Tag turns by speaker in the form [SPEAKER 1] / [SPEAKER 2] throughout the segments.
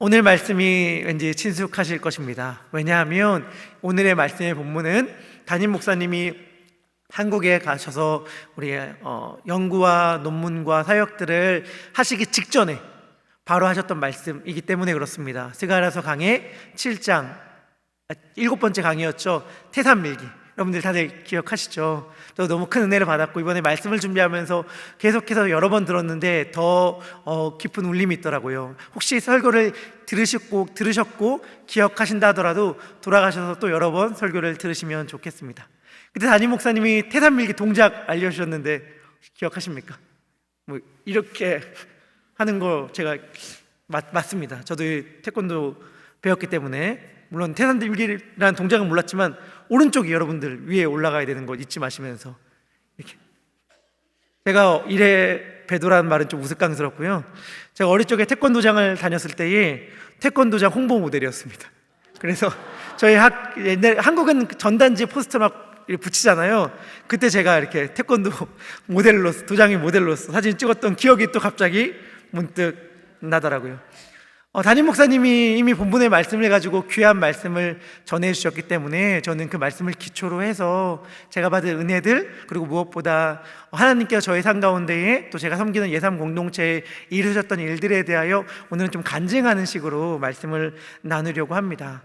[SPEAKER 1] 오늘 말씀이 왠지 친숙하실 것입니다. 왜냐하면 오늘의 말씀의 본문은 담임 목사님이 한국에 가셔서 우리 연구와 논문과 사역들을 하시기 직전에 바로 하셨던 말씀이기 때문에 그렇습니다. 스가랴서 강의 7장 7번째 강의였죠. 태산밀기. 여러분들 다들 기억하시죠? 저 너무 큰 은혜를 받았고 이번에 말씀을 준비하면서 계속해서 여러 번 들었는데 더 깊은 울림이 있더라고요. 혹시 설교를 들으셨고 기억하신다 하더라도 돌아가셔서 또 여러 번 설교를 들으시면 좋겠습니다. 그때 담임 목사님이 태산밀기 동작 알려주셨는데 기억하십니까? 뭐 이렇게 하는 거 제가 맞습니다. 저도 태권도 배웠기 때문에 물론 태산밀기라는 동작은 몰랐지만 오른쪽이 여러분들 위에 올라가야 되는 거 잊지 마시면서 이렇게. 제가 이래 배도라는 말은 좀 우스꽝스럽고요. 제가 어릴 적에 태권도장을 다녔을 때에 태권도장 홍보 모델이었습니다. 그래서 저희 옛날 한국은 전단지 포스터 막 붙이잖아요. 그때 제가 이렇게 태권도 모델로서 도장의 모델로서 사진 찍었던 기억이 또 갑자기 문득 나더라고요. 담임 목사님이 이미 본문의 말씀을 가지고 귀한 말씀을 전해주셨기 때문에 저는 그 말씀을 기초로 해서 제가 받은 은혜들, 그리고 무엇보다 하나님께서 저의 삶 가운데에 또 제가 섬기는 예삼 공동체에 이루셨던 일들에 대하여 오늘은 좀 간증하는 식으로 말씀을 나누려고 합니다.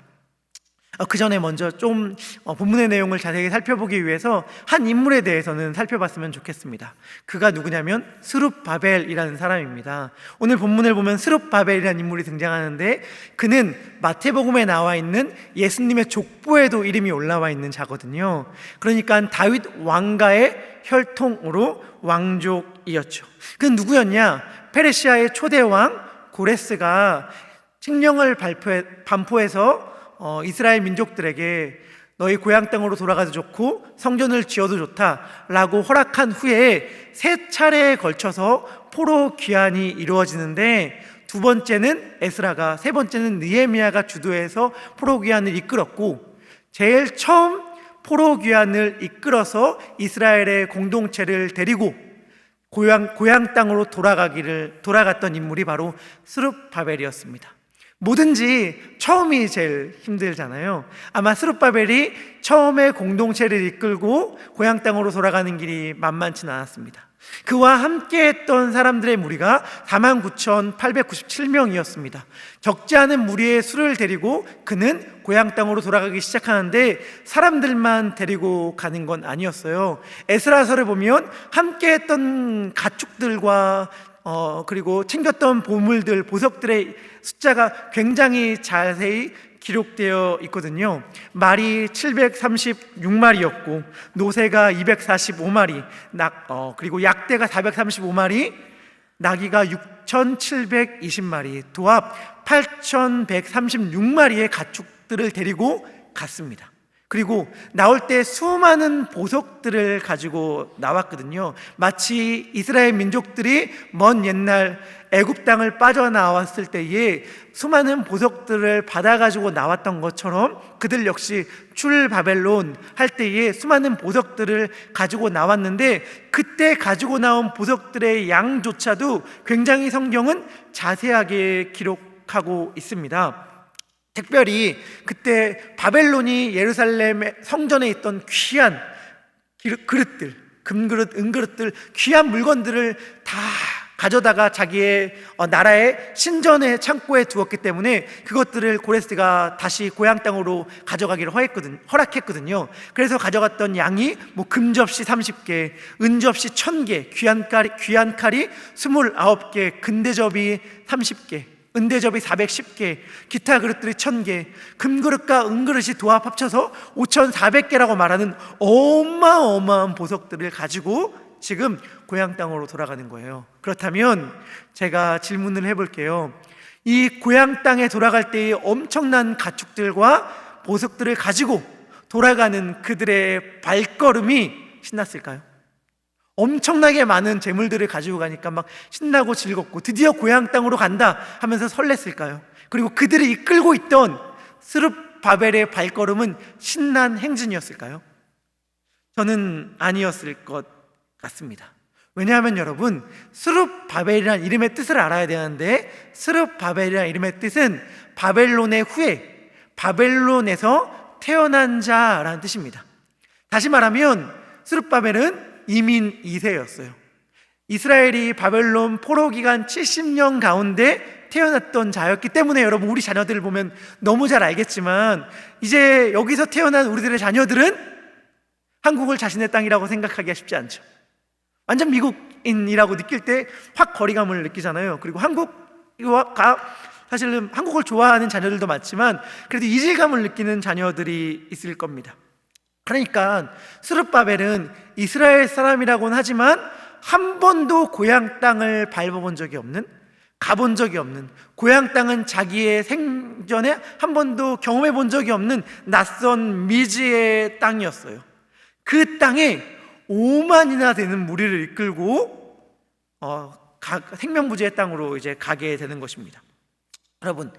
[SPEAKER 1] 그 전에 먼저 좀 본문의 내용을 자세히 살펴보기 위해서 한 인물에 대해서는 살펴봤으면 좋겠습니다. 그가 누구냐면 스룹바벨이라는 사람입니다. 오늘 본문을 보면 스룹바벨이라는 인물이 등장하는데 그는 마태복음에 나와 있는 예수님의 족보에도 이름이 올라와 있는 자거든요. 그러니까 다윗 왕가의 혈통으로 왕족이었죠. 그는 누구였냐? 페르시아의 초대 왕 고레스가 칙령을 반포해서 이스라엘 민족들에게 너희 고향 땅으로 돌아가도 좋고 성전을 지어도 좋다라고 허락한 후에 세 차례에 걸쳐서 포로 귀환이 이루어지는데 두 번째는 에스라가, 세 번째는 느헤미야가 주도해서 포로 귀환을 이끌었고 제일 처음 포로 귀환을 이끌어서 이스라엘의 공동체를 데리고 고향 땅으로 돌아갔던 인물이 바로 스룹바벨이었습니다. 뭐든지 처음이 제일 힘들잖아요. 아마 스룹바벨이 처음에 공동체를 이끌고 고향 땅으로 돌아가는 길이 만만치는 않았습니다. 그와 함께했던 사람들의 무리가 49,897명이었습니다. 적지 않은 무리의 수를 데리고 그는 고향 땅으로 돌아가기 시작하는데 사람들만 데리고 가는 건 아니었어요. 에스라서를 보면 함께했던 가축들과 그리고 챙겼던 보물들, 보석들의 숫자가 굉장히 자세히 기록되어 있거든요. 말이 736마리였고 노새가 245마리, 그리고 약대가 435마리, 나귀가 6,720마리, 도합 8,136마리의 가축들을 데리고 갔습니다. 그리고 나올 때 수많은 보석들을 가지고 나왔거든요. 마치 이스라엘 민족들이 먼 옛날 애굽 땅을 빠져나왔을 때에 수많은 보석들을 받아가지고 나왔던 것처럼 그들 역시 출바벨론 할 때에 수많은 보석들을 가지고 나왔는데 그때 가지고 나온 보석들의 양조차도 굉장히 성경은 자세하게 기록하고 있습니다. 특별히 그때 바벨론이 예루살렘 성전에 있던 귀한 그릇들, 금그릇, 은그릇들, 귀한 물건들을 다 가져다가 자기의 나라의 신전의 창고에 두었기 때문에 그것들을 고레스가 다시 고향 땅으로 가져가기를 허락했거든요. 그래서 가져갔던 양이 금접시 30개, 은접시 1000개, 귀한 칼이 29개, 근대접이 30개, 은대접이 410개, 기타 그릇들이 1000개, 금그릇과 은그릇이 도합 합쳐서 5400개라고 말하는 어마어마한 보석들을 가지고 지금 고향 땅으로 돌아가는 거예요. 그렇다면 제가 질문을 해볼게요. 이 고향 땅에 돌아갈 때의 엄청난 가축들과 보석들을 가지고 돌아가는 그들의 발걸음이 신났을까요? 엄청나게 많은 재물들을 가지고 가니까 막 신나고 즐겁고 드디어 고향 땅으로 간다 하면서 설렜을까요? 그리고 그들이 이끌고 있던 스룹바벨의 발걸음은 신난 행진이었을까요? 저는 아니었을 것 같습니다. 왜냐하면 여러분, 스룹바벨이라는 이름의 뜻을 알아야 되는데, 스룹바벨이라는 이름의 뜻은 바벨론의 후예, 바벨론에서 태어난 자라는 뜻입니다. 다시 말하면 스룹바벨은 이민 2세였어요. 이스라엘이 바벨론 포로 기간 70년 가운데 태어났던 자였기 때문에 여러분, 우리 자녀들을 보면 너무 잘 알겠지만, 이제 여기서 태어난 우리들의 자녀들은 한국을 자신의 땅이라고 생각하기가 쉽지 않죠. 완전 미국인이라고 느낄 때 확 거리감을 느끼잖아요. 그리고 사실은 한국을 좋아하는 자녀들도 많지만 그래도 이질감을 느끼는 자녀들이 있을 겁니다. 그러니까 스룹바벨은 이스라엘 사람이라고는 하지만 한 번도 고향 땅을 밟아본 적이 없는, 가본 적이 없는, 고향 땅은 자기의 생전에 한 번도 경험해 본 적이 없는 낯선 미지의 땅이었어요. 그 땅에 5만이나 되는 무리를 이끌고 생명부지의 땅으로 이제 가게 되는 것입니다. 여러분,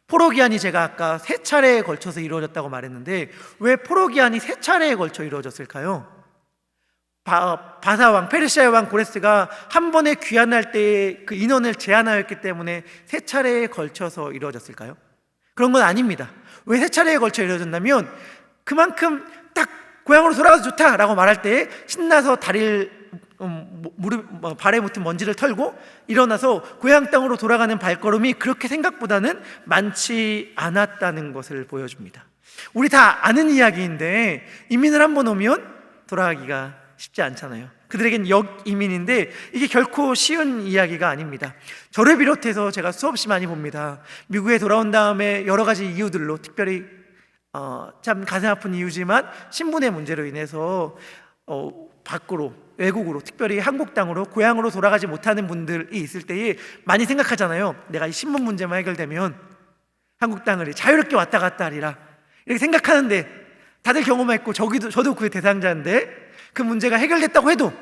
[SPEAKER 1] 포로기한이 제가 아까 3차례에 걸쳐서 이루어졌다고 말했는데 왜 포로기한이 3차례에 걸쳐 이루어졌을까요? 바사왕, 페르시아의 왕 고레스가 한 번에 귀환할 때 그 인원을 제한하였기 때문에 3차례에 걸쳐서 이루어졌을까요? 그런 건 아닙니다. 왜 3차례에 걸쳐 이루어졌냐면 그만큼 딱 고향으로 돌아가서 좋다라고 말할 때 신나서 발에 묻힌 먼지를 털고 일어나서 고향 땅으로 돌아가는 발걸음이 그렇게 생각보다는 많지 않았다는 것을 보여줍니다. 우리 다 아는 이야기인데 이민을 한번 오면 돌아가기가 쉽지 않잖아요. 그들에겐 역이민인데 이게 결코 쉬운 이야기가 아닙니다. 저를 비롯해서 제가 수없이 많이 봅니다. 미국에 돌아온 다음에 여러 가지 이유들로, 특별히 참 가슴 아픈 이유지만 신분의 문제로 인해서 밖으로, 외국으로, 특별히 한국 땅으로, 고향으로 돌아가지 못하는 분들이 있을 때에 많이 생각하잖아요. 내가 이 신분 문제만 해결되면 한국 땅을 자유롭게 왔다 갔다 하리라, 이렇게 생각하는데 다들 경험했고 저도 그 대상자인데 그 문제가 해결됐다고 해도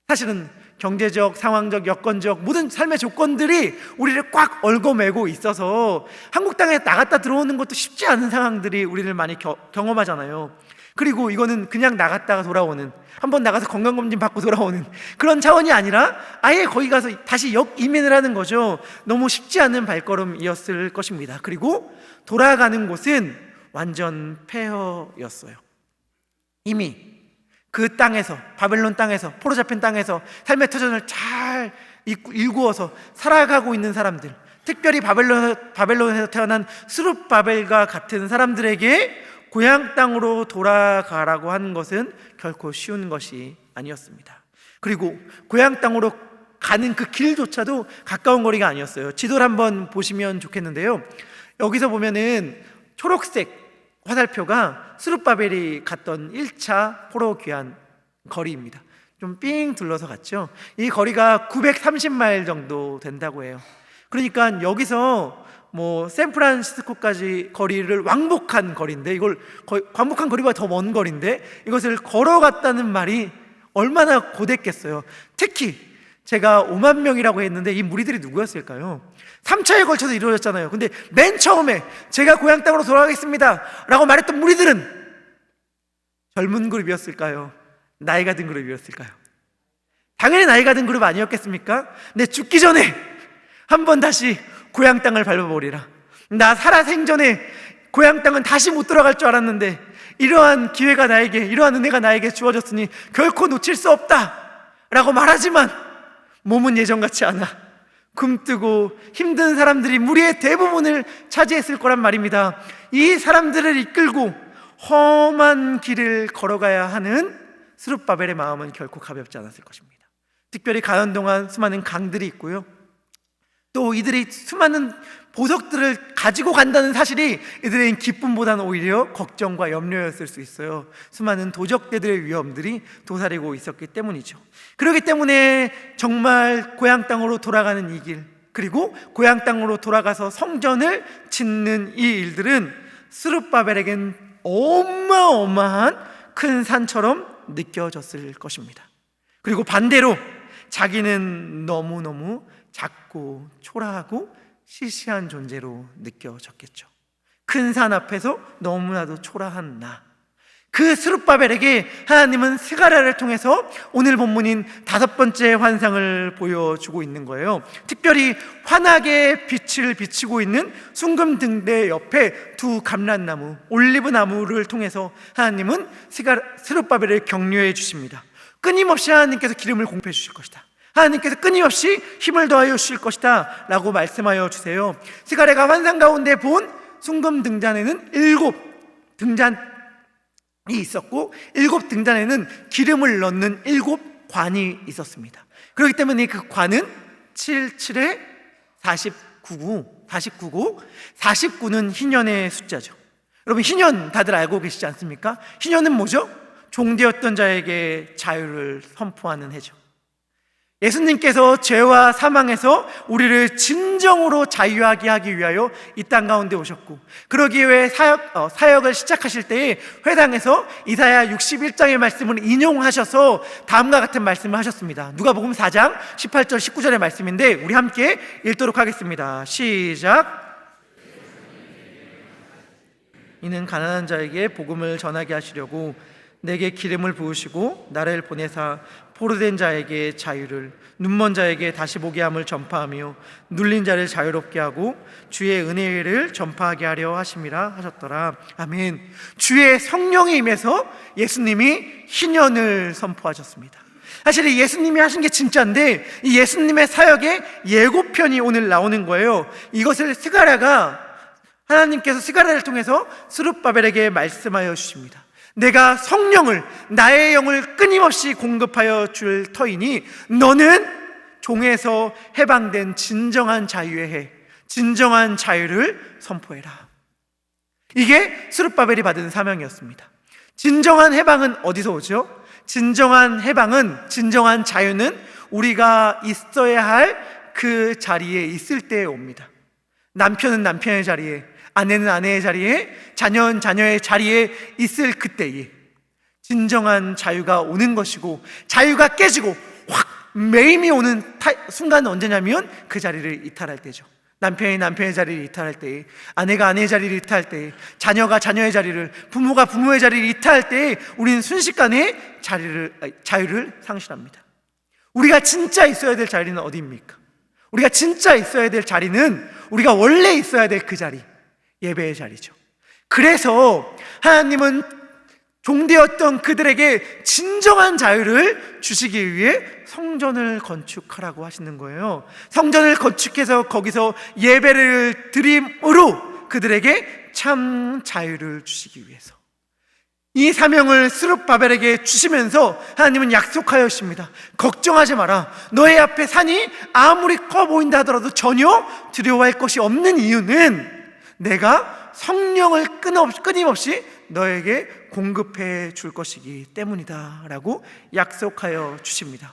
[SPEAKER 1] 사실은 경제적, 상황적, 여건적 모든 삶의 조건들이 우리를 꽉 얽어매고 있어서 한국 땅에 나갔다 들어오는 것도 쉽지 않은 상황들이 우리를 많이 경험하잖아요. 그리고 이거는 그냥 나갔다가 돌아오는, 한번 나가서 건강검진 받고 돌아오는 그런 차원이 아니라 아예 거기 가서 다시 역이민을 하는 거죠. 너무 쉽지 않은 발걸음이었을 것입니다. 그리고 돌아가는 곳은 완전 폐허였어요. 이미 그 땅에서, 바벨론 땅에서, 포로 잡힌 땅에서 삶의 터전을 잘 일구어서 살아가고 있는 사람들, 특별히 바벨론에서 태어난 스룹바벨과 같은 사람들에게 고향 땅으로 돌아가라고 하는 것은 결코 쉬운 것이 아니었습니다. 그리고 고향 땅으로 가는 그 길조차도 가까운 거리가 아니었어요. 지도를 한번 보시면 좋겠는데요, 여기서 보면은 초록색 화살표가 스룹바벨이 갔던 1차 포로 귀환 거리입니다. 좀 삥 둘러서 갔죠. 이 거리가 930마일 정도 된다고 해요. 그러니까 여기서 샌프란시스코까지 거리를 왕복한 거리인데, 이걸 왕복한 거리보다 더 먼 거리인데 이것을 걸어갔다는 말이 얼마나 고됐겠어요. 특히 제가 5만 명이라고 했는데 이 무리들이 누구였을까요? 3차에 걸쳐서 이루어졌잖아요. 근데 맨 처음에 제가 고향 땅으로 돌아가겠습니다 라고 말했던 무리들은 젊은 그룹이었을까요? 나이가 든 그룹이었을까요? 당연히 나이가 든 그룹 아니었겠습니까? 근데 죽기 전에 한번 다시 고향 땅을 밟아보리라, 나 살아 생전에 고향 땅은 다시 못 돌아갈 줄 알았는데 이러한 기회가 나에게, 이러한 은혜가 나에게 주어졌으니 결코 놓칠 수 없다 라고 말하지만 몸은 예전같이 않아 굼뜨고 힘든 사람들이 무리의 대부분을 차지했을 거란 말입니다. 이 사람들을 이끌고 험한 길을 걸어가야 하는 스룹바벨의 마음은 결코 가볍지 않았을 것입니다. 특별히 가는 동안 수많은 강들이 있고요, 또 이들이 수많은 보석들을 가지고 간다는 사실이 이들의 기쁨보다는 오히려 걱정과 염려였을 수 있어요. 수많은 도적대들의 위험들이 도사리고 있었기 때문이죠. 그렇기 때문에 정말 고향 땅으로 돌아가는 이 길, 그리고 고향 땅으로 돌아가서 성전을 짓는 이 일들은 스룹바벨에겐 어마어마한 큰 산처럼 느껴졌을 것입니다. 그리고 반대로 자기는 너무너무 작고 초라하고 시시한 존재로 느껴졌겠죠. 큰 산 앞에서 너무나도 초라한 나, 그 스룹바벨에게 하나님은 스가랴를 통해서 오늘 본문인 5번째 환상을 보여주고 있는 거예요. 특별히 환하게 빛을 비치고 있는 순금 등대 옆에 두 감람나무, 올리브 나무를 통해서 하나님은 스룹바벨을 격려해 주십니다. 끊임없이 하나님께서 기름을 공급해 주실 것이다, 하나님께서 끊임없이 힘을 더하여 주실 것이다 라고 말씀하여 주세요. 스가랴가 환상 가운데 본 순금 등잔에는 7 등잔이 있었고 7 등잔에는 기름을 넣는 7 관이 있었습니다. 그렇기 때문에 그 관은 7, 7에 49고 49는 희년의 숫자죠. 여러분, 희년 다들 알고 계시지 않습니까? 희년은 뭐죠? 종되었던 자에게 자유를 선포하는 해죠. 예수님께서 죄와 사망에서 우리를 진정으로 자유하게 하기 위하여 이 땅 가운데 오셨고, 그러기 위해 사역을 시작하실 때에 회당에서 이사야 61장의 말씀을 인용하셔서 다음과 같은 말씀을 하셨습니다. 누가복음 4장 18절 19절의 말씀인데 우리 함께 읽도록 하겠습니다. 시작. 이는 가난한 자에게 복음을 전하게 하시려고 내게 기름을 부으시고 나를 보내사 포로된 자에게 자유를, 눈먼 자에게 다시 보게 함을 전파하며 눌린 자를 자유롭게 하고 주의 은혜를 전파하게 하려 하심이라 하셨더라. 아멘. 주의 성령이 임해서 예수님이 희년을 선포하셨습니다. 사실 이 예수님이 하신 게 진짜인데 이 예수님의 사역의 예고편이 오늘 나오는 거예요. 이것을 하나님께서 스가랴를 통해서 스룹바벨에게 말씀하여 주십니다. 내가 성령을, 나의 영을 끊임없이 공급하여 줄 터이니 너는 종에서 해방된 진정한 자유의 해, 진정한 자유를 선포해라. 이게 스룹바벨이 받은 사명이었습니다. 진정한 해방은 어디서 오죠? 진정한 해방은, 진정한 자유는 우리가 있어야 할 그 자리에 있을 때에 옵니다. 남편은 남편의 자리에, 아내는 아내의 자리에, 자녀는 자녀의 자리에 있을 그때에 진정한 자유가 오는 것이고, 자유가 깨지고 확 매임이 오는 순간은 언제냐면 그 자리를 이탈할 때죠. 남편이 남편의 자리를 이탈할 때에, 아내가 아내의 자리를 이탈할 때에, 자녀가 자녀의 자리를, 부모가 부모의 자리를 이탈할 때에 우리는 순식간에 자유를 상실합니다. 우리가 진짜 있어야 될 자리는 어디입니까? 우리가 진짜 있어야 될 자리는 우리가 원래 있어야 될 그 자리, 예배의 자리죠. 그래서 하나님은 종되었던 그들에게 진정한 자유를 주시기 위해 성전을 건축하라고 하시는 거예요. 성전을 건축해서 거기서 예배를 드림으로 그들에게 참 자유를 주시기 위해서 이 사명을 스룹바벨에게 주시면서 하나님은 약속하였습니다. 걱정하지 마라. 너의 앞에 산이 아무리 커 보인다 하더라도 전혀 두려워할 것이 없는 이유는 내가 성령을 끊임없이 너에게 공급해 줄 것이기 때문이다 라고 약속하여 주십니다.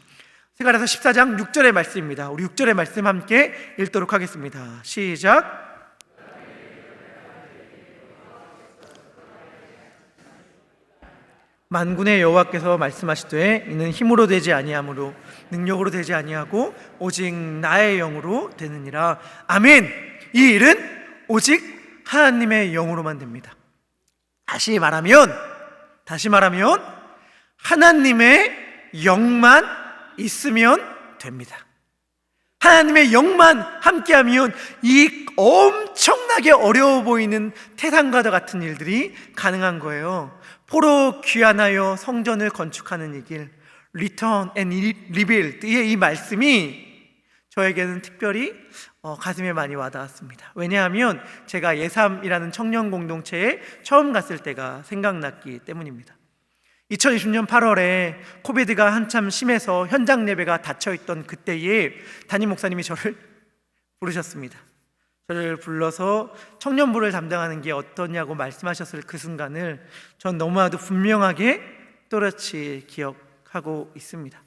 [SPEAKER 1] 스가랴서 14장 6절의 말씀입니다. 우리 6절의 말씀 함께 읽도록 하겠습니다. 시작. 만군의 여호와께서 말씀하시되 이는 힘으로 되지 아니하므로 능력으로 되지 아니하고 오직 나의 영으로 되느니라. 아멘. 이 일은 오직 하나님의 영으로만 됩니다. 다시 말하면 하나님의 영만 있으면 됩니다. 하나님의 영만 함께하면 이 엄청나게 어려워 보이는 태산과도 같은 일들이 가능한 거예요. 포로 귀환하여 성전을 건축하는 이 길, Return and Rebuild의 이 말씀이 저에게는 특별히 가슴에 많이 와닿았습니다. 왜냐하면 제가 예삼이라는 청년 공동체에 처음 갔을 때가 생각났기 때문입니다. 2020년 8월에 코비드가 한참 심해서 현장 예배가 닫혀있던 그때에 담임 목사님이 저를 부르셨습니다. 저를 불러서 청년부를 담당하는 게 어떠냐고 말씀하셨을 그 순간을 전 너무나도 분명하게 또렷이 기억하고 있습니다.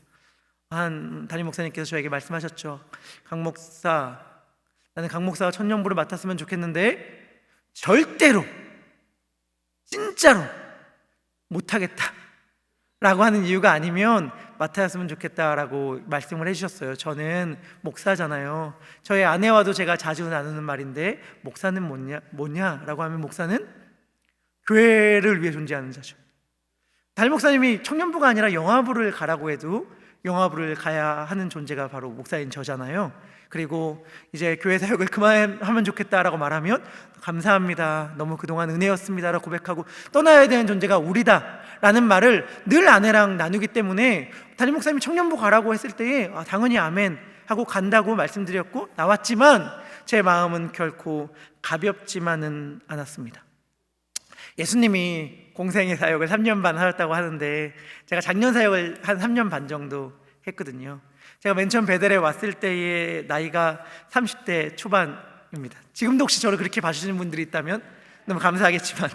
[SPEAKER 1] 담임 목사님께서 저에게 말씀하셨죠. 강 목사, 나는 강 목사가 청년부를 맡았으면 좋겠는데 절대로 진짜로 못하겠다 라고 하는 이유가 아니면 맡아였으면 좋겠다라고 말씀을 해주셨어요. 저는 목사잖아요. 저의 아내와도 제가 자주 나누는 말인데 목사는 뭐냐라고 하면 목사는 교회를 위해 존재하는 자죠. 담임 목사님이 청년부가 아니라 영화부를 가라고 해도 영화부를 가야 하는 존재가 바로 목사인 저잖아요. 그리고 이제 교회 사역을 그만하면 좋겠다라고 말하면 감사합니다, 너무 그동안 은혜였습니다 라고 고백하고 떠나야 되는 존재가 우리다 라는 말을 늘 아내랑 나누기 때문에 담임 목사님이 청년부 가라고 했을 때에 당연히 아멘 하고 간다고 말씀드렸고 나왔지만 제 마음은 결코 가볍지만은 않았습니다. 예수님이 공생의 사역을 3년 반 하셨다고 하는데 제가 작년 사역을 한 3년 반 정도 했거든요. 제가 맨 처음 베델에 왔을 때의 나이가 30대 초반입니다. 지금도 혹시 저를 그렇게 봐주시는 분들이 있다면 너무 감사하겠지만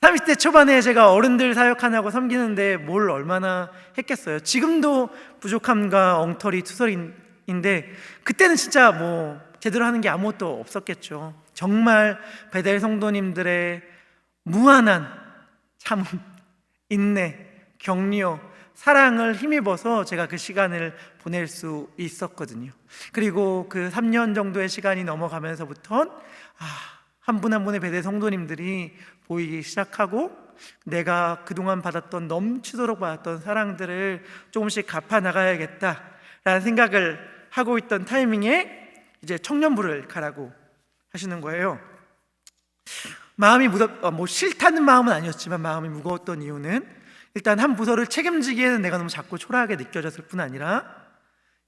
[SPEAKER 1] 30대 초반에 제가 어른들 사역하냐고 섬기는데 뭘 얼마나 했겠어요. 지금도 부족함과 엉터리 투설인데 그때는 진짜 뭐 제대로 하는 게 아무것도 없었겠죠. 정말 베델 성도님들의 무한한 참음, 인내, 격려, 사랑을 힘입어서 제가 그 시간을 보낼 수 있었거든요. 그리고 그 3년 정도의 시간이 넘어가면서부터 한 분 한 분의 베델 성도님들이 보이기 시작하고 내가 그동안 받았던 넘치도록 받았던 사랑들을 조금씩 갚아 나가야겠다라는 생각을 하고 있던 타이밍에 이제 청년부를 가라고 하시는 거예요. 마음이 싫다는 마음은 아니었지만 마음이 무거웠던 이유는 일단 한 부서를 책임지기에는 내가 너무 작고 초라하게 느껴졌을 뿐 아니라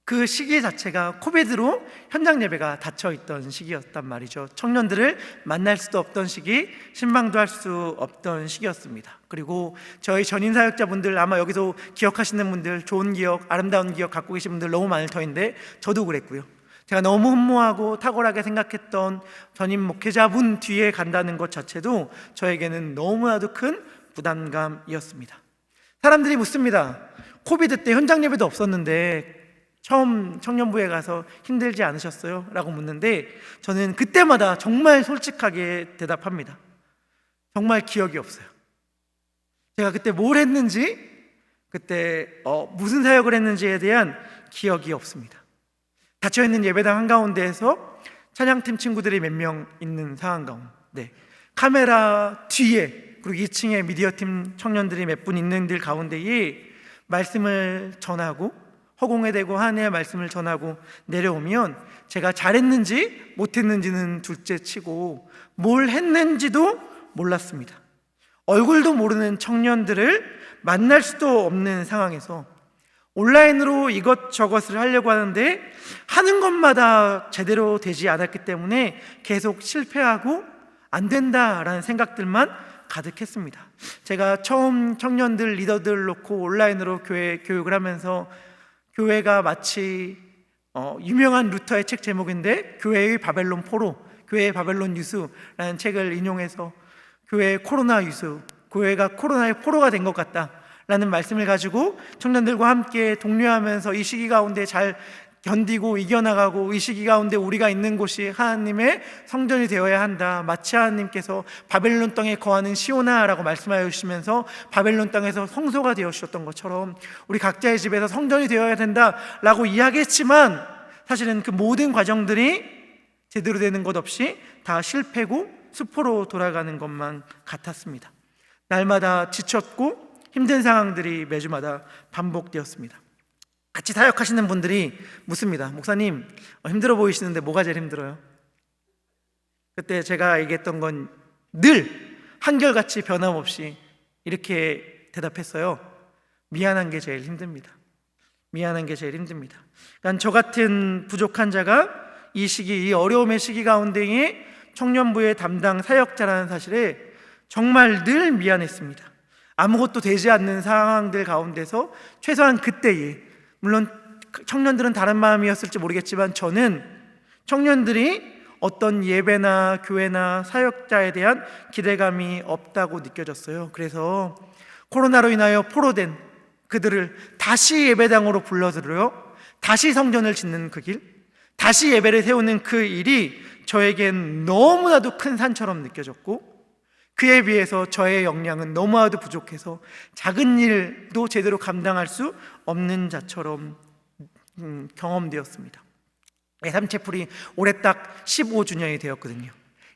[SPEAKER 1] 그 시기 자체가 코비드로 현장 예배가 닫혀있던 시기였단 말이죠. 청년들을 만날 수도 없던 시기, 신방도 할 수 없던 시기였습니다. 그리고 저희 전인 사역자분들 아마 여기서 기억하시는 분들, 좋은 기억, 아름다운 기억 갖고 계신 분들 너무 많을 터인데 저도 그랬고요. 제가 너무 흠모하고 탁월하게 생각했던 전임 목회자분 뒤에 간다는 것 자체도 저에게는 너무나도 큰 부담감이었습니다. 사람들이 묻습니다. 코비드 때 현장 예배도 없었는데 처음 청년부에 가서 힘들지 않으셨어요? 라고 묻는데 저는 그때마다 정말 솔직하게 대답합니다. 정말 기억이 없어요. 제가 그때 뭘 했는지, 그때 무슨 사역을 했는지에 대한 기억이 없습니다. 닫혀있는 예배당 한가운데에서 찬양팀 친구들이 몇 명 있는 상황 가운데 카메라 뒤에 그리고 2층에 미디어팀 청년들이 몇 분 있는 들 가운데에 말씀을 전하고 허공에 대고 하나님의 말씀을 전하고 내려오면 제가 잘했는지 못했는지는 둘째 치고 뭘 했는지도 몰랐습니다. 얼굴도 모르는 청년들을 만날 수도 없는 상황에서 온라인으로 이것저것을 하려고 하는데 하는 것마다 제대로 되지 않았기 때문에 계속 실패하고 안 된다라는 생각들만 가득했습니다. 제가 처음 청년들 리더들 놓고 온라인으로 교회 교육을 하면서 교회가 마치 유명한 루터의 책 제목인데 교회의 바벨론 포로, 교회의 바벨론 유수라는 책을 인용해서 교회의 코로나 유수, 교회가 코로나의 포로가 된 것 같다 라는 말씀을 가지고 청년들과 함께 독려하면서 이 시기 가운데 잘 견디고 이겨나가고 이 시기 가운데 우리가 있는 곳이 하나님의 성전이 되어야 한다. 마치 하나님께서 바벨론 땅에 거하는 시온아라고 말씀하여 주시면서 바벨론 땅에서 성소가 되어 주셨던 것처럼 우리 각자의 집에서 성전이 되어야 된다라고 이야기했지만 사실은 그 모든 과정들이 제대로 되는 것 없이 다 실패고 수포로 돌아가는 것만 같았습니다. 날마다 지쳤고 힘든 상황들이 매주마다 반복되었습니다. 같이 사역하시는 분들이 묻습니다. 목사님, 힘들어 보이시는데 뭐가 제일 힘들어요? 그때 제가 얘기했던 건 늘 한결같이 변함없이 이렇게 대답했어요. 미안한 게 제일 힘듭니다. 미안한 게 제일 힘듭니다. 그러니까 저 같은 부족한 자가 이 시기, 이 어려움의 시기 가운데에 청년부의 담당 사역자라는 사실에 정말 늘 미안했습니다. 아무것도 되지 않는 상황들 가운데서 최소한 그때에, 물론 청년들은 다른 마음이었을지 모르겠지만 저는 청년들이 어떤 예배나 교회나 사역자에 대한 기대감이 없다고 느껴졌어요. 그래서 코로나로 인하여 포로된 그들을 다시 예배당으로 불러들여 다시 성전을 짓는 그 길, 다시 예배를 세우는 그 일이 저에겐 너무나도 큰 산처럼 느껴졌고 그에 비해서 저의 역량은 너무나도 부족해서 작은 일도 제대로 감당할 수 없는 자처럼 경험되었습니다. 예3채플이 올해 딱 15주년이 되었거든요.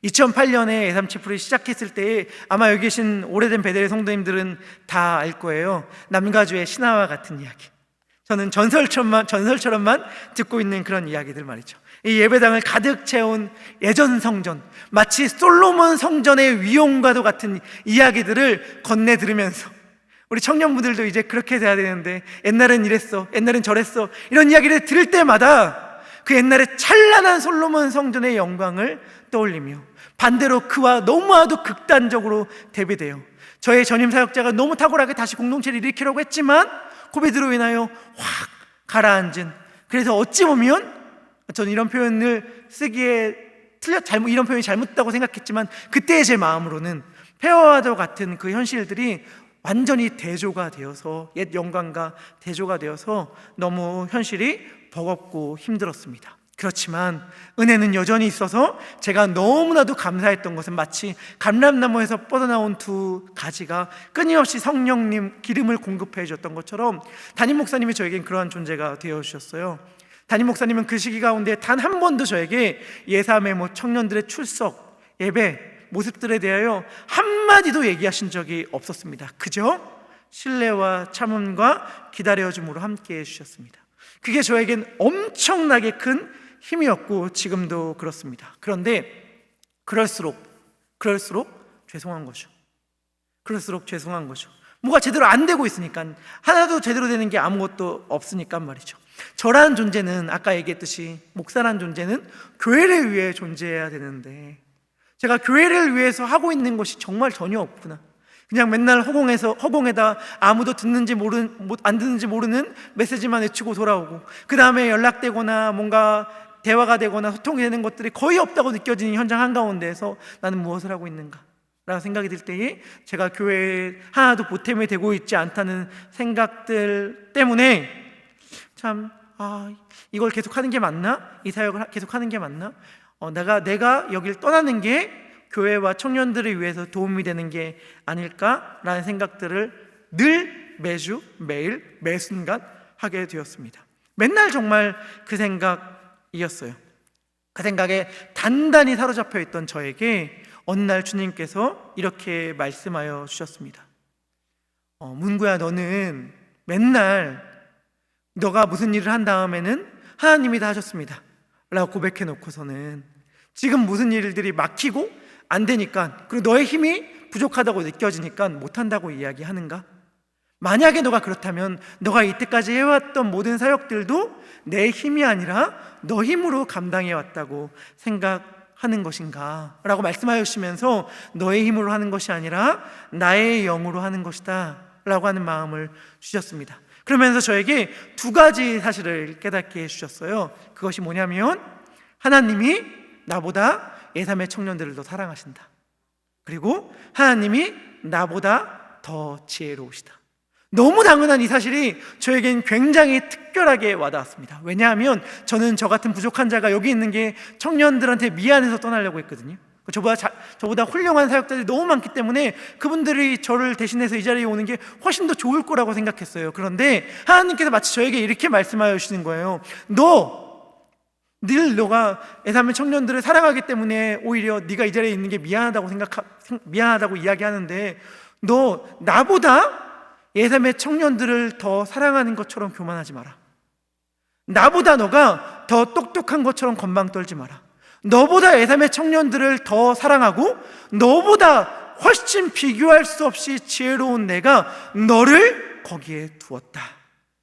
[SPEAKER 1] 2008년에 예삼치프를 시작했을 때 아마 여기 계신 오래된 베델의 성도님들은 다 알 거예요. 남가주의 신화와 같은 이야기. 저는 전설처럼만 듣고 있는 그런 이야기들 말이죠. 이 예배당을 가득 채운 예전 성전, 마치 솔로몬 성전의 위용과도 같은 이야기들을 건네 들으면서 우리 청년분들도 이제 그렇게 돼야 되는데, 옛날엔 이랬어, 옛날엔 저랬어, 이런 이야기를 들을 때마다 그 옛날에 찬란한 솔로몬 성전의 영광을 떠올리며 반대로 그와 너무나도 극단적으로 대비돼요. 저의 전임 사역자가 너무 탁월하게 다시 공동체를 일으키려고 했지만 코비드로 인하여 확 가라앉은, 그래서 어찌 보면 저는 이런 표현을 쓰기에 이런 표현이 잘못됐다고 생각했지만, 그때의 제 마음으로는 폐허와도 같은 그 현실들이 완전히 대조가 되어서, 옛 영광과 대조가 되어서 너무 현실이 버겁고 힘들었습니다. 그렇지만 은혜는 여전히 있어서 제가 너무나도 감사했던 것은 마치 감람나무에서 뻗어나온 두 가지가 끊임없이 성령님 기름을 공급해 줬던 것처럼 담임 목사님이 저에겐 그러한 존재가 되어주셨어요. 담임 목사님은 그 시기 가운데 단 한 번도 저에게 예삼의 청년들의 출석, 예배, 모습들에 대하여 한마디도 얘기하신 적이 없었습니다. 그저 신뢰와 참음과 기다려줌으로 함께해 주셨습니다. 그게 저에겐 엄청나게 큰 힘이었고 지금도 그렇습니다. 그런데 그럴수록 죄송한 거죠. 그럴수록 죄송한 거죠. 뭐가 제대로 안 되고 있으니까, 하나도 제대로 되는 게 아무것도 없으니까 말이죠. 저라는 존재는 아까 얘기했듯이 목사라는 존재는 교회를 위해 존재해야 되는데, 제가 교회를 위해서 하고 있는 것이 정말 전혀 없구나. 그냥 맨날 허공에다 아무도 안 듣는지 모르는 메시지만 외치고 돌아오고, 그 다음에 연락되거나 뭔가 대화가 되거나 소통이 되는 것들이 거의 없다고 느껴지는 현장 한가운데에서 나는 무엇을 하고 있는가 라는 생각이 들 때에 제가 교회에 하나도 보탬이 되고 있지 않다는 생각들 때문에 참, 이걸 계속하는 게 맞나? 이 사역을 계속하는 게 맞나? 내가 여길 떠나는 게 교회와 청년들을 위해서 도움이 되는 게 아닐까라는 생각들을 늘 매주 매일 매 순간 하게 되었습니다. 맨날 정말 그 생각이었어요. 그 생각에 단단히 사로잡혀 있던 저에게 어느 날 주님께서 이렇게 말씀하여 주셨습니다. 문구야, 너는 맨날 너가 무슨 일을 한 다음에는 하나님이 다 하셨습니다 라고 고백해 놓고서는 지금 무슨 일들이 막히고 안 되니까, 그리고 너의 힘이 부족하다고 느껴지니까 못한다고 이야기하는가? 만약에 너가 그렇다면 너가 이때까지 해왔던 모든 사역들도 내 힘이 아니라 너 힘으로 감당해 왔다고 생각하는 것인가? 라고 말씀하여 주시면서 너의 힘으로 하는 것이 아니라 나의 영으로 하는 것이다 라고 하는 마음을 주셨습니다. 그러면서 저에게 두 가지 사실을 깨닫게 해주셨어요. 그것이 뭐냐면, 하나님이 나보다 예삼의 청년들을 더 사랑하신다. 그리고 하나님이 나보다 더 지혜로우시다. 너무 당연한 이 사실이 저에겐 굉장히 특별하게 와닿았습니다. 왜냐하면 저는 저 같은 부족한 자가 여기 있는 게 청년들한테 미안해서 떠나려고 했거든요. 저보다 훌륭한 사역자들이 너무 많기 때문에 그분들이 저를 대신해서 이 자리에 오는 게 훨씬 더 좋을 거라고 생각했어요. 그런데 하나님께서 마치 저에게 이렇게 말씀하여 주시는 거예요. 너가 예삼의 청년들을 사랑하기 때문에 오히려 네가 이 자리에 있는 게 미안하다고 이야기하는데, 너 나보다 예삼의 청년들을 더 사랑하는 것처럼 교만하지 마라. 나보다 너가 더 똑똑한 것처럼 건방 떨지 마라. 너보다 예삼의 청년들을 더 사랑하고 너보다 훨씬 비교할 수 없이 지혜로운 내가 너를 거기에 두었다.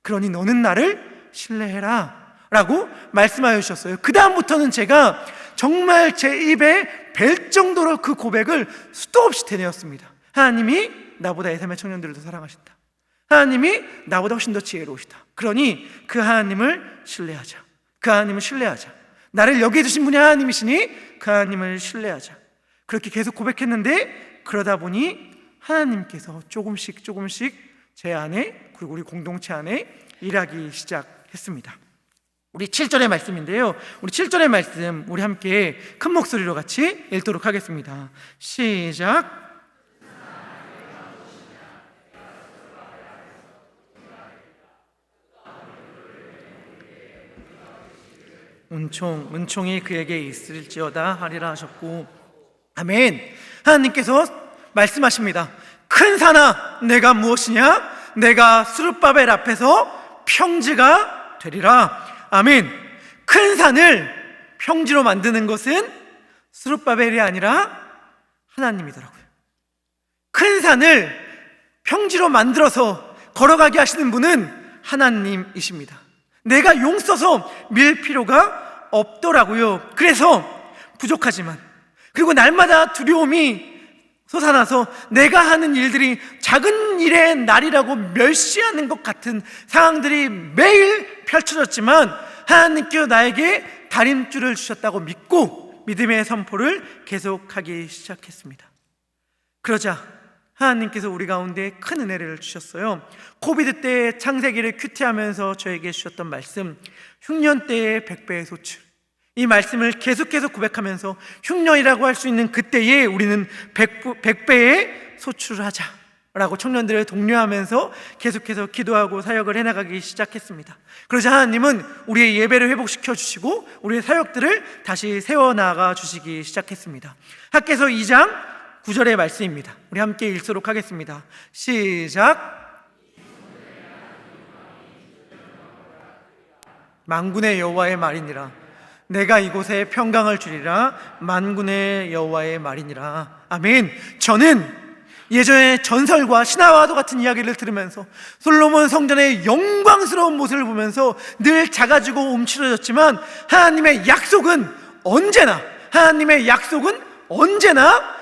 [SPEAKER 1] 그러니 너는 나를 신뢰해라 라고 말씀하여 주셨어요. 그 다음부터는 제가 정말 제 입에 뵐 정도로 그 고백을 수도 없이 되뇌었습니다. 하나님이 나보다 예삼의 청년들을 더 사랑하신다. 하나님이 나보다 훨씬 더 지혜로우시다. 그러니 그 하나님을 신뢰하자. 그 하나님을 신뢰하자. 나를 여기에 두신 분이 하나님이시니 그 하나님을 신뢰하자. 그렇게 계속 고백했는데, 그러다 보니 하나님께서 조금씩 제 안에, 그리고 우리 공동체 안에 일하기 시작했습니다. 우리 7절의 말씀인데요, 우리 7절의 말씀 우리 함께 큰 목소리로 같이 읽도록 하겠습니다. 시작. 은총이 그에게 있을지어다 하리라 하셨고, 아멘. 하나님께서 말씀하십니다. 큰 산아 내가 무엇이냐? 내가 스룹바벨 앞에서 평지가 되리라. 아멘. 큰 산을 평지로 만드는 것은 스룹바벨이 아니라 하나님이더라고요. 큰 산을 평지로 만들어서 걸어가게 하시는 분은 하나님이십니다. 내가 용 써서 밀 필요가 없더라고요. 그래서 부족하지만, 그리고 날마다 두려움이 솟아나서 내가 하는 일들이 작은 일의 날이라고 멸시하는 것 같은 상황들이 매일 펼쳐졌지만 하나님께서 나에게 다림줄을 주셨다고 믿고 믿음의 선포를 계속하기 시작했습니다. 그러자 하나님께서 우리 가운데 큰 은혜를 주셨어요. 코비드 때 창세기를 큐티하면서 저에게 주셨던 말씀, 흉년 때의 100배의 소출, 이 말씀을 계속해서 고백하면서 흉년이라고 할 수 있는 그때에 우리는 100배의 소출을 하자라고 청년들을 독려하면서 계속해서 기도하고 사역을 해나가기 시작했습니다. 그러자 하나님은 우리의 예배를 회복시켜 주시고 우리의 사역들을 다시 세워나가 주시기 시작했습니다. 학개서 2장 9절의 말씀입니다. 우리 함께 읽도록 하겠습니다. 시작. 만군의 여호와의 말이니라. 내가 이곳에 평강을 주리라. 만군의 여호와의 말이니라. 아멘. 저는 예전에 전설과 신화와도 같은 이야기를 들으면서 솔로몬 성전의 영광스러운 모습을 보면서 늘 작아지고 움츠러졌지만 하나님의 약속은 언제나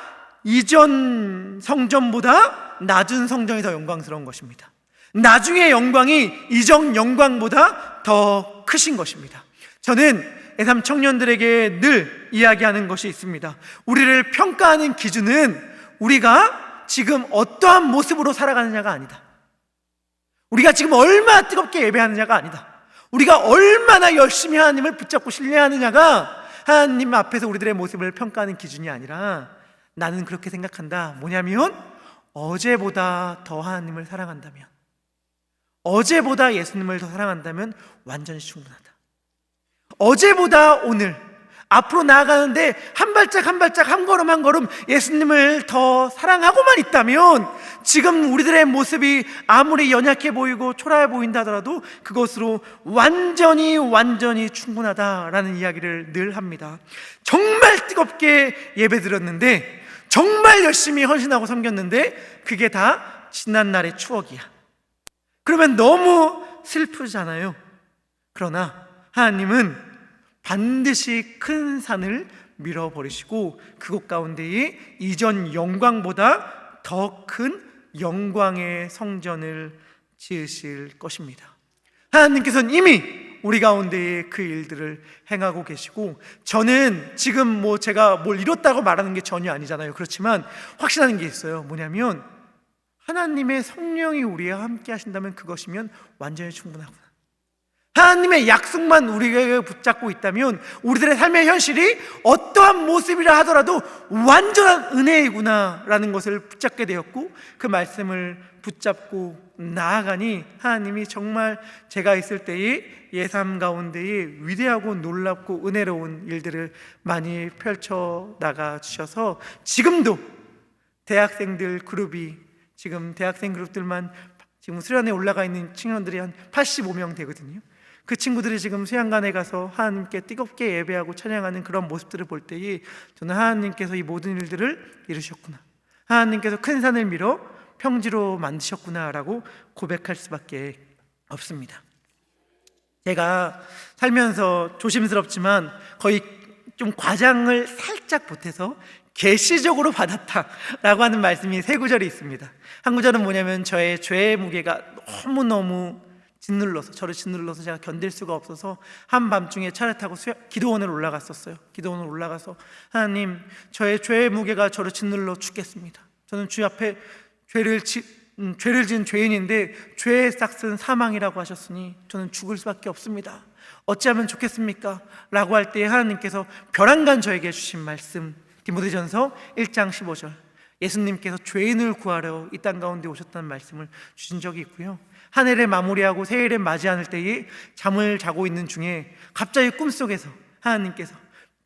[SPEAKER 1] 이전 성전보다 낮은 성전이 더 영광스러운 것입니다. 나중의 영광이 이전 영광보다 더 크신 것입니다. 저는 애삼 청년들에게 늘 이야기하는 것이 있습니다. 우리를 평가하는 기준은 우리가 지금 어떠한 모습으로 살아가느냐가 아니다. 우리가 지금 얼마나 뜨겁게 예배하느냐가 아니다. 우리가 얼마나 열심히 하나님을 붙잡고 신뢰하느냐가 하나님 앞에서 우리들의 모습을 평가하는 기준이 아니라, 나는 그렇게 생각한다. 뭐냐면 어제보다 더 하나님을 사랑한다면, 어제보다 예수님을 더 사랑한다면 완전히 충분하다. 어제보다 오늘, 앞으로 나아가는데 한 발짝 한 발짝, 한 걸음 한 걸음 예수님을 더 사랑하고만 있다면 지금 우리들의 모습이 아무리 연약해 보이고 초라해 보인다 하더라도 그것으로 완전히 충분하다라는 이야기를 늘 합니다. 정말 뜨겁게 예배드렸는데, 정말 열심히 헌신하고 섬겼는데 그게 다 지난 날의 추억이야. 그러면 너무 슬프잖아요. 그러나 하나님은 반드시 큰 산을 밀어버리시고 그곳 가운데에 이전 영광보다 더 큰 영광의 성전을 지으실 것입니다. 하나님께서는 이미 우리 가운데에 그 일들을 행하고 계시고, 저는 지금 제가 뭘 이뤘다고 말하는 게 전혀 아니잖아요. 그렇지만 확신하는 게 있어요. 뭐냐면 하나님의 성령이 우리와 함께 하신다면 그것이면 완전히 충분하구나. 하나님의 약속만 우리에게 붙잡고 있다면 우리들의 삶의 현실이 어떠한 모습이라 하더라도 완전한 은혜이구나 라는 것을 붙잡게 되었고, 그 말씀을 붙잡고 나아가니 하나님이 정말 제가 있을 때의 예삼 가운데에 위대하고 놀랍고 은혜로운 일들을 많이 펼쳐나가 주셔서 지금도 대학생들 그룹이, 지금 대학생 그룹들만 지금 수련회에 올라가 있는 청년들이 한 85명 되거든요. 그 친구들이 지금 수양관에 가서 하나님께 뜨겁게 예배하고 찬양하는 그런 모습들을 볼 때에 저는 하나님께서 이 모든 일들을 이루셨구나, 하나님께서 큰 산을 밀어 평지로 만드셨구나 라고 고백할 수밖에 없습니다. 제가 살면서 조심스럽지만 거의 좀 과장을 살짝 보태서 계시적으로 받았다라고 하는 말씀이 세 구절이 있습니다. 한 구절은 뭐냐면 저의 죄의 무게가 너무너무 저를 짓눌러서 제가 견딜 수가 없어서 한밤중에 차를 타고 기도원을 올라갔었어요. 기도원을 올라가서 하나님, 저의 죄의 무게가 저를 짓눌러 죽겠습니다. 저는 주 앞에 죄를 지은 죄인인데 죄의 싹은 사망이라고 하셨으니 저는 죽을 수밖에 없습니다. 어찌하면 좋겠습니까? 라고 할 때 하나님께서 벼랑간 저에게 주신 말씀, 디모데전서 1장 15절, 예수님께서 죄인을 구하러 이 땅 가운데 오셨다는 말씀을 주신 적이 있고요. 한 해를 마무리하고 새 해를 맞이하는 때에 잠을 자고 있는 중에 갑자기 꿈속에서 하나님께서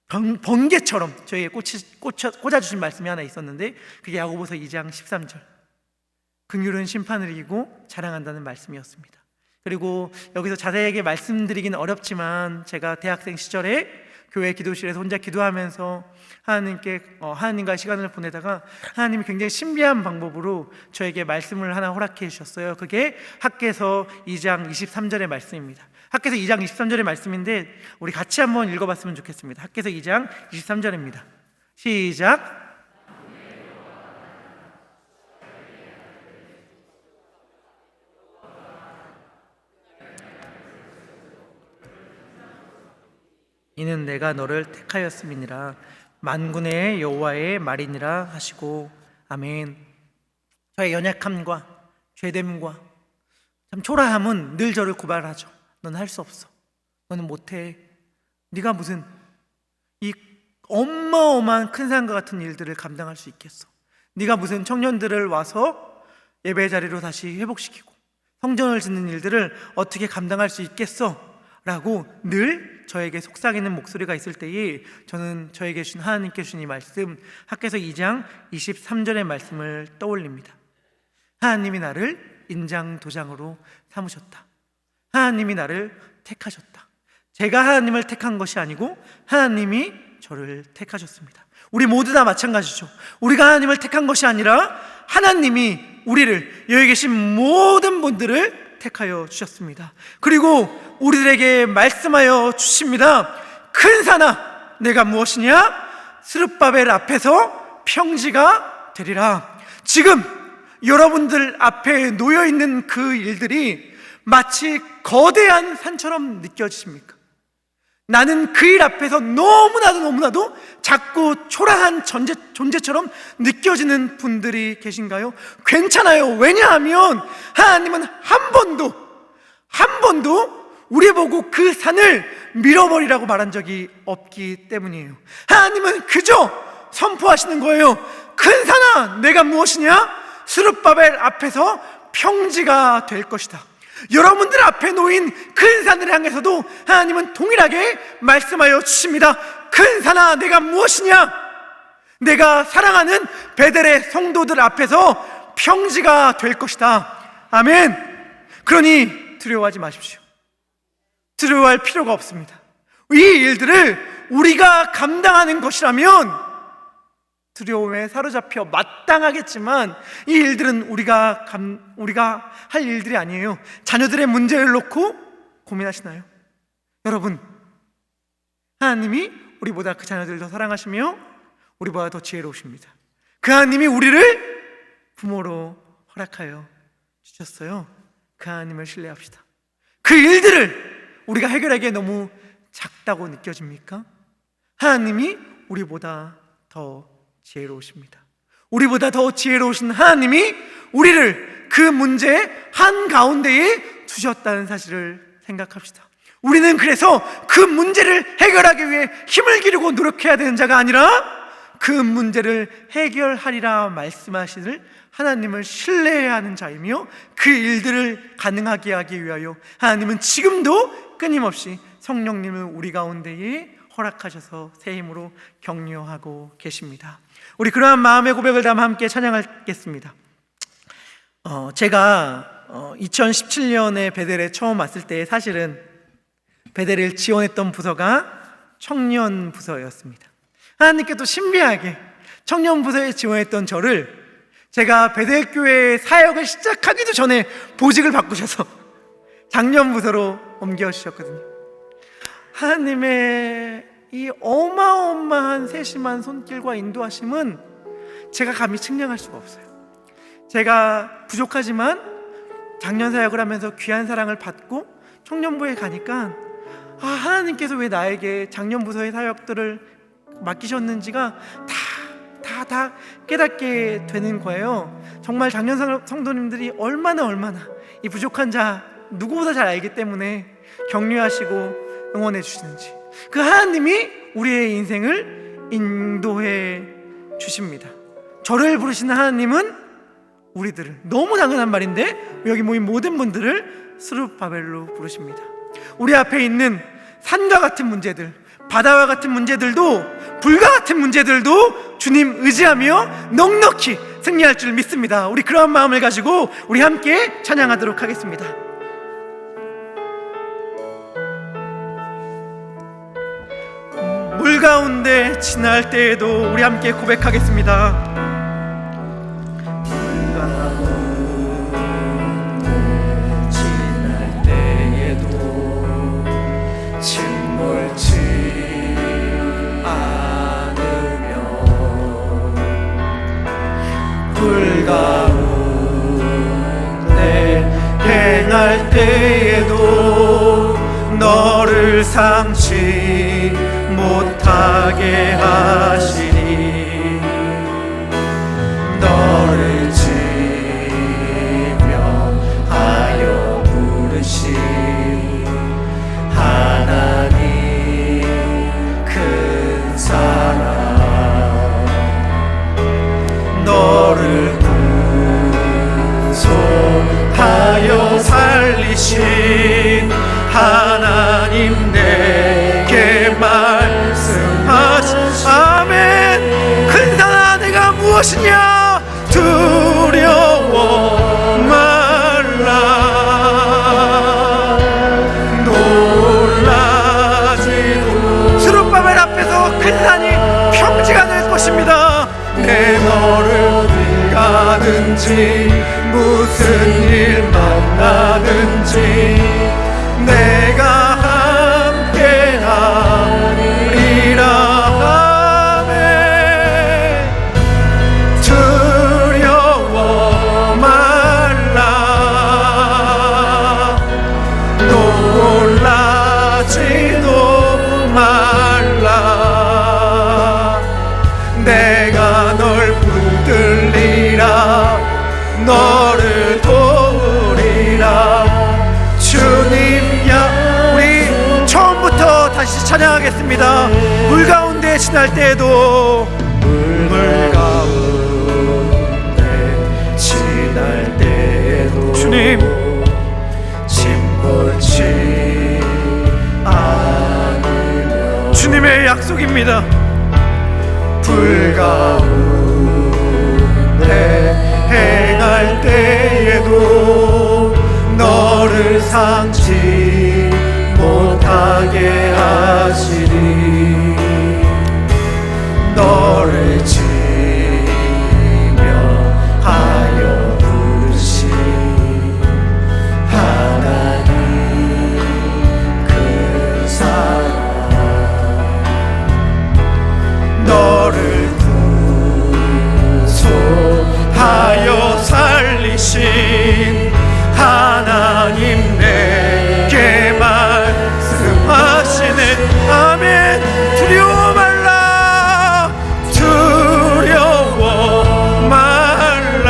[SPEAKER 1] 번개처럼 저에게 꽂아주신 말씀이 하나 있었는데, 그게 야고보서 2장 13절, 긍휼은 심판을 이기고 자랑한다는 말씀이었습니다. 그리고 여기서 자세하게 말씀드리기는 어렵지만, 제가 대학생 시절에 교회 기도실에서 혼자 기도하면서 하나님과 시간을 보내다가 하나님이 굉장히 신비한 방법으로 저에게 말씀을 하나 허락해 주셨어요. 그게 학개서 2장 23절의 말씀입니다. 학개서 2장 23절의 말씀인데 우리 같이 한번 읽어봤으면 좋겠습니다. 학개서 2장 23절입니다. 시작. 이는 내가 너를 택하였음이니라. 만군의 여호와의 말이니라 하시고. 아멘. 저의 연약함과 죄됨과 참 초라함은 늘 저를 고발하죠. 너는 할 수 없어, 너는 못해, 네가 무슨 이 어마어마한 큰 산과 같은 일들을 감당할 수 있겠어, 네가 무슨 청년들을 와서 예배 자리로 다시 회복시키고 성전을 짓는 일들을 어떻게 감당할 수 있겠어? 라고 늘 저에게 속삭이는 목소리가 있을 때에 저는 저에게 주신 하나님께 주신 이 말씀, 학개서 2장 23절의 말씀을 떠올립니다. 하나님이 나를 인장도장으로 삼으셨다. 하나님이 나를 택하셨다. 제가 하나님을 택한 것이 아니고 하나님이 저를 택하셨습니다. 우리 모두 다 마찬가지죠. 우리가 하나님을 택한 것이 아니라 하나님이 우리를, 여기 계신 모든 분들을 택하여 주셨습니다. 그리고 우리들에게 말씀하여 주십니다. 큰 산아, 내가 무엇이냐? 스룹바벨 앞에서 평지가 되리라. 지금 여러분들 앞에 놓여있는 그 일들이 마치 거대한 산처럼 느껴지십니까? 나는 그 일 앞에서 너무나도 작고 초라한 존재처럼 느껴지는 분들이 계신가요? 괜찮아요. 왜냐하면 하나님은 한 번도 우리 보고 그 산을 밀어버리라고 말한 적이 없기 때문이에요. 하나님은 그저 선포하시는 거예요. 큰 산아, 내가 무엇이냐? 스룹바벨 앞에서 평지가 될 것이다. 여러분들 앞에 놓인 큰 산을 향해서도 하나님은 동일하게 말씀하여 주십니다. 큰 산아, 내가 무엇이냐? 내가 사랑하는 베델의 성도들 앞에서 평지가 될 것이다. 아멘. 그러니 두려워하지 마십시오. 두려워할 필요가 없습니다. 이 일들을 우리가 감당하는 것이라면 두려움에 사로잡혀 마땅하겠지만, 이 일들은 우리가 할 일들이 아니에요. 자녀들의 문제를 놓고 고민하시나요? 여러분, 하나님이 우리보다 그 자녀들을 더 사랑하시며 우리보다 더 지혜로우십니다. 그 하나님이 우리를 부모로 허락하여 주셨어요. 그 하나님을 신뢰합시다. 그 일들을 우리가 해결하기에 너무 작다고 느껴집니까? 하나님이 우리보다 더 지혜로우십니다. 우리보다 더 지혜로우신 하나님이 우리를 그 문제 한가운데에 두셨다는 사실을 생각합시다. 우리는 그래서 그 문제를 해결하기 위해 힘을 기르고 노력해야 되는 자가 아니라 그 문제를 해결하리라 말씀하시는 하나님을 신뢰해야 하는 자이며, 그 일들을 가능하게 하기 위하여 하나님은 지금도 끊임없이 성령님을 우리 가운데에 허락하셔서 새 힘으로 격려하고 계십니다. 우리 그러한 마음의 고백을 담아 함께 찬양하겠습니다. 제가 2017년에 베델에 처음 왔을 때 사실은 베델을 지원했던 부서가 청년 부서였습니다. 하나님께도 신비하게 청년 부서에 지원했던 저를 제가 베델교회 사역을 시작하기도 전에 보직을 바꾸셔서 작년 부서로 옮겨주셨거든요. 하나님의 이 어마어마한 세심한 손길과 인도하심은 제가 감히 측량할 수가 없어요. 제가 부족하지만 작년 사역을 하면서 귀한 사랑을 받고 청년부에 가니까 하나님께서 왜 나에게 작년 부서의 사역들을 맡기셨는지가 다 깨닫게 되는 거예요. 정말 작년 성도님들이 얼마나 이 부족한 자 누구보다 잘 알기 때문에 격려하시고 응원해 주시는지, 그 하나님이 우리의 인생을 인도해 주십니다. 저를 부르시는 하나님은 우리들을, 너무 당연한 말인데 여기 모인 모든 분들을 스룹바벨로 부르십니다. 우리 앞에 있는 산과 같은 문제들, 바다와 같은 문제들도, 불과 같은 문제들도 주님 의지하며 넉넉히 승리할 줄 믿습니다. 우리 그러한 마음을 가지고 우리 함께 찬양하도록 하겠습니다. 물 가운데 지날 때에도 우리 함께 고백하겠습니다.
[SPEAKER 2] 불 가운데 행할 때에도 너를 상치 못하게 하시니 너를 지명하여 부르신 하나님 큰 사랑 너를 구속하여 살리신 하나님 내게 말씀하신 아멘. 큰 사랑 내가 무엇이냐 두려워 말라 놀라지도
[SPEAKER 1] 수룻바벨 앞에서 큰 산이 평지가 될 것입니다.
[SPEAKER 2] 내 너를 어디 가든지 무슨 일 만나든지 내가 함께하리라 하네. 두려워 말라 놀라지도 말라 내가 널 붙들리라 너를 도우리라 주님야.
[SPEAKER 1] 우리 처음부터 다시 찬양하겠습니다. 물 가운데 지날 때에도
[SPEAKER 2] 물 가운데 지날 때에도
[SPEAKER 1] 주님
[SPEAKER 2] 침몰치 않으며
[SPEAKER 1] 주님의 약속입니다.
[SPEAKER 2] 불 가운데 행할 때에도 너를 상치 못하게 하시리 너를 지명하여 부르신 하나님 큰 사랑 너를 구속하여 살리신 하나님 내게 말씀하시네 아멘. 두려워 말라 두려워 말라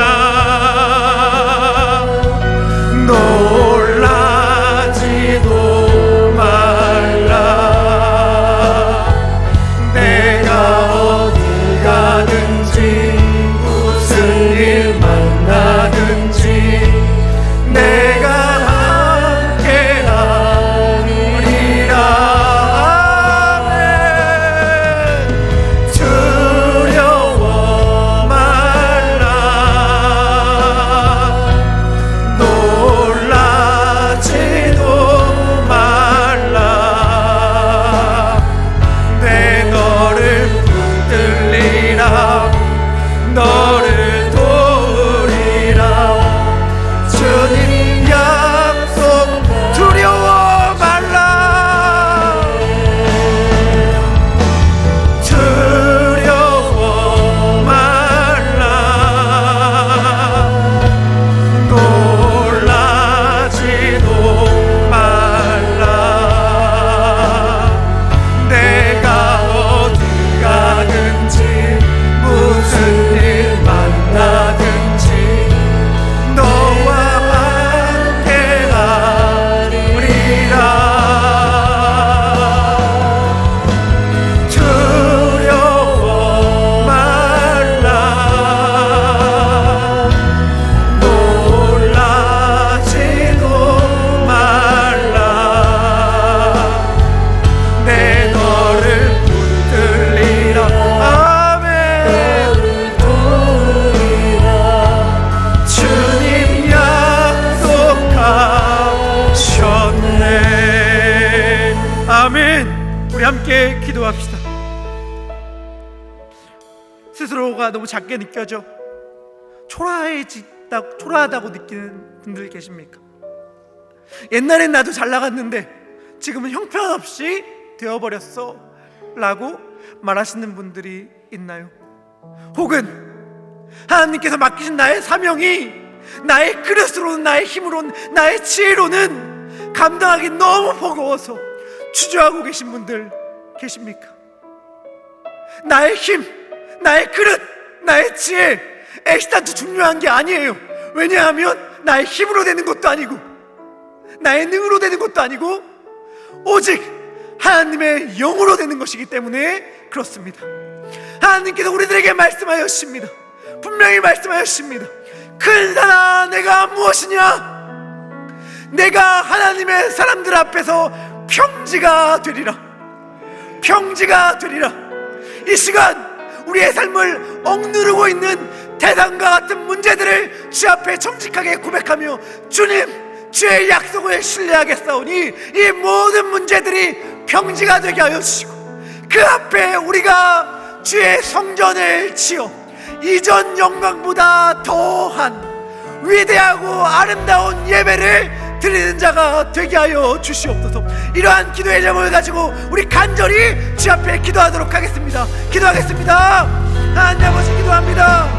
[SPEAKER 2] 놀라지도 말라 내가 어디 가든지 무슨 일 만나든지 내가 함께하리라 아멘. 두려워 말라 놀라지도 말라 내 너를 붙들리라
[SPEAKER 1] 함께 기도합시다. 스스로가 너무 작게 느껴져 초라하다고 느끼는 분들 계십니까? 옛날엔 나도 잘 나갔는데 지금은 형편없이 되어버렸어 라고 말하시는 분들이 있나요? 혹은 하나님께서 맡기신 나의 사명이 나의 그릇으로는, 나의 힘으로는, 나의 지혜로는 감당하기 너무 버거워서 주저하고 계신 분들 계십니까? 나의 힘, 나의 그릇, 나의 지혜, 엑스탄트 중요한 게 아니에요. 왜냐하면 나의 힘으로 되는 것도 아니고 나의 능으로 되는 것도 아니고 오직 하나님의 영으로 되는 것이기 때문에 그렇습니다. 하나님께서 우리들에게 말씀하셨습니다. 분명히 말씀하셨습니다. 큰 산아 내가 무엇이냐? 내가 하나님의 사람들 앞에서 평지가 되리라. 평지가 되리라. 이 시간 우리의 삶을 억누르고 있는 대상과 같은 문제들을 주 앞에 정직하게 고백하며 주님, 주의 약속을 신뢰하겠사오니 이 모든 문제들이 평지가 되게 하여 주시고 그 앞에 우리가 주의 성전을 지어 이전 영광보다 더한 위대하고 아름다운 예배를 드리는 자가 되게 하여 주시옵소서. 이러한 기도의 제목을 가지고 우리 간절히 주 앞에 기도하도록 하겠습니다. 기도하겠습니다. 하나님 아버지 기도합니다.